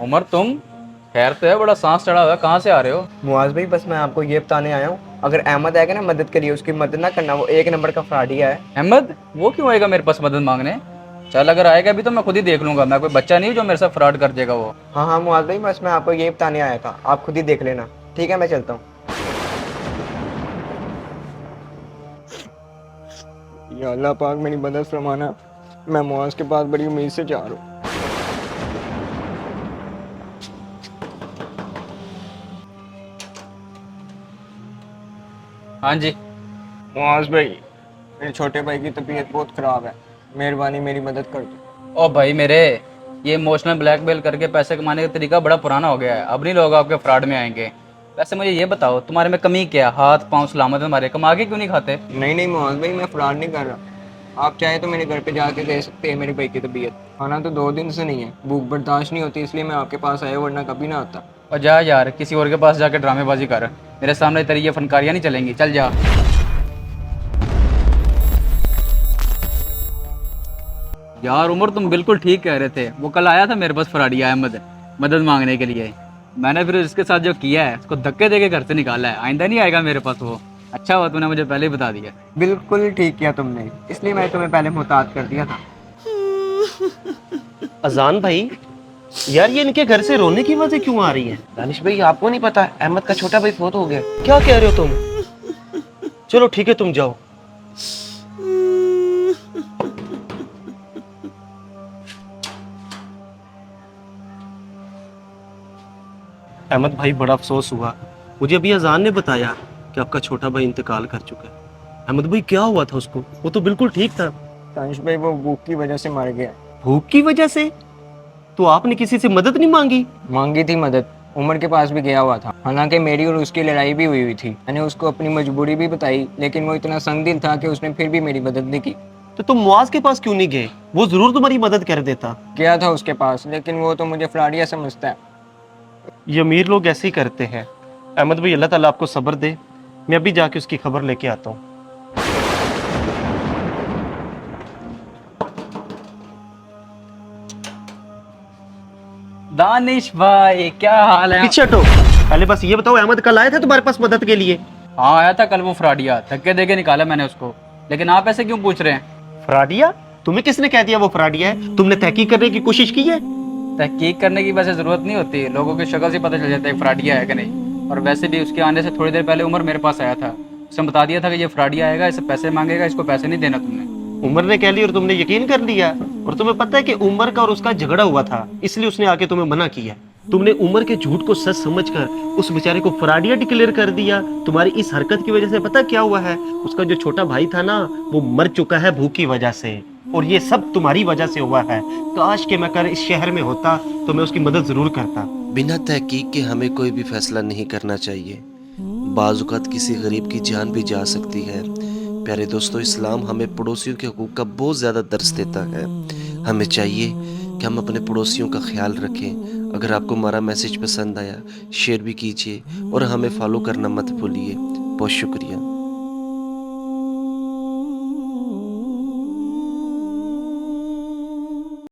उमर तुम खैर तो है, बड़ा सांस चढ़ा हुआ है, कहाँ से आ रहे हो? मुआज भाई बस मैं आपको ये बताने आया हूँ, अगर अहमद आएगा ना मदद करिए, उसकी मदद ना करना, वो एक नंबर का फ्रॉडिया है। अहमद? वो क्यों आएगा मेरे पास मदद मांगने? चल अगर आएगा भी तो मैं खुद ही देख लूंगा, मैं कोई बच्चा नहीं हूँ जो मेरे साथ फ्रॉड कर देगा वो। हाँ हाँ मुआज भाई, बस मैं आपको ये बताने आया था, आप खुद ही देख लेना। ठीक है, मैं चलता हूँ। या अल्लाह पाक मेरी मदद फरमाना, मैं मुआज के पास बड़ी उम्मीद से जा रहा हूँ। हाँ जी। मुआज भाई, मेरे छोटे भाई की तबीयत बहुत ख़राब है, मेहरबानी मेरी मदद कर दो। ओ भाई मेरे, ये इमोशनल ब्लैकमेल करके पैसे कमाने का तरीका बड़ा पुराना हो गया है, अब नहीं लोग आपके फ्रॉड में आएंगे। वैसे मुझे ये बताओ, तुम्हारे में कमी क्या है? हाथ पांव सलामत है तुम्हारे, कमा के क्यों नहीं खाते? नहीं नहीं मुआज भाई, मैं फ्रॉड नहीं कर रहा। आप चाहे तो मेरे घर पे जाके दे सकते हैं मेरे भाई की तबीयत। खाना तो 2 दिन से नहीं है, भूख बर्दाश्त नहीं होती, इसलिए मैं आपके पास आया, वरना कभी ना आता। और जा यार, किसी और के पास जाके ड्रामेबाजी कर, मेरे सामने तेरी ये फनकारियाँ नहीं चलेंगी, चल जा। यार उमर, तुम बिल्कुल ठीक कह रहे थे, वो कल आया था मेरे पास फ्रॉडिया अहमद मदद मांगने के लिए। मैंने फिर इसके साथ जो किया है, उसको धक्के दे के घर से निकाला है, आइंदा नहीं आएगा मेरे पास वो। अच्छा हुआ तूने मुझे पहले ही बता दिया। बिल्कुल ठीक किया तुमने, इसलिए मैं तुम्हें पहले मुहतात कर दिया था। अजान भाई, यार ये इनके घर से रोने की वजह क्यों आ रही है? दानिश भाई आपको नहीं पता, अहमद का छोटा भाई फोत हो गया। क्या कह रहे हो तुम? चलो ठीक है, तुम जाओ। अहमद भाई, बड़ा अफसोस हुआ, मुझे अभी अजान ने बताया कि आपका छोटा भाई इंतकाल कर चुका है। अहमद भाई, क्या हुआ था उसको? वो तो बिल्कुल ठीक था। तानिश भाई, वो भूख की वजह से मर गया। भूख की वजह से? तो आपने किसी से मदद नहीं मांगी? मांगी थी मदद, उमर के पास भी गया हुआ था, हालांकि मेरी और उसकी लड़ाई भी हुई थी। मैंने उसको अपनी मजबूरी भी बताई, लेकिन वो इतना संगदिल था कि उसने फिर भी मेरी मदद नहीं की। तो तुम मुआज के पास क्यों नहीं गए? वो जरूर तुम्हारी मदद कर देता। गया था उसके पास, लेकिन वो तो मुझे फ्रॉडिया समझता है। ये अमीर लोग ऐसे ही करते हैं। अहमद भाई, अल्लाह ताला आपको सब्र दे, मैं अभी जाके उसकी खबर लेके आता हूँ। दानिश भाई, क्या हाल है? पीछे हटो। पहले बस ये बताओ, अहमद कल आया था तुम्हारे पास मदद के लिए? हाँ आया था कल वो फ्रॉडिया, धक्के दे के निकाला मैंने उसको। लेकिन आप ऐसे क्यों पूछ रहे हैं? फ्रॉडिया? तुम्हें किसने कह दिया वो फ्रॉडिया है? तुमने तहकीक करने की कोशिश की है? तहकीक करने की वैसे जरूरत नहीं होती, लोगों की शक्ल से पता चल जाता है फ्रॉडिया है कि नहीं। और वैसे भी उसके आने से थोड़ी देर पहले उमर मेरे पास आया था, उसने बता दिया था कि ये फ्रॉडिया आएगा, इससे पैसे मांगेगा, इसको पैसे नहीं देना तुमने। उमर ने कह लिया और तुमने यकीन कर लिया? और तुम्हें पता है कि उमर का और उसका झगड़ा हुआ था, इसलिए उसने आके तुम्हें मना किया। तुमने उमर के झूठ को सच समझकर उस बेचारे को फ्रॉडिया डिक्लेयर कर दिया। तुम्हारी इस हरकत की वजह से पता क्या हुआ है? उसका जो छोटा भाई था ना, वो मर चुका है भूख की वजह से। और ये सब तुम्हारी वजह से हुआ है। काश के मैं कर इस शहर में होता तो मैं उसकी मदद जरूर करता। बिना तहकीक के हमें कोई भी फैसला नहीं करना चाहिए। बाज़-औक़ात किसी गरीब की जान भी जा सकती है। प्यारे दोस्तों, इस्लाम हमें पड़ोसियों के हकूक़ का बहुत ज़्यादा दर्स देता है। हमें चाहिए कि हम अपने पड़ोसियों का ख्याल रखें। अगर आपको हमारा मैसेज पसंद आया, शेयर भी कीजिए और हमें फॉलो करना मत भूलिए। बहुत शुक्रिया।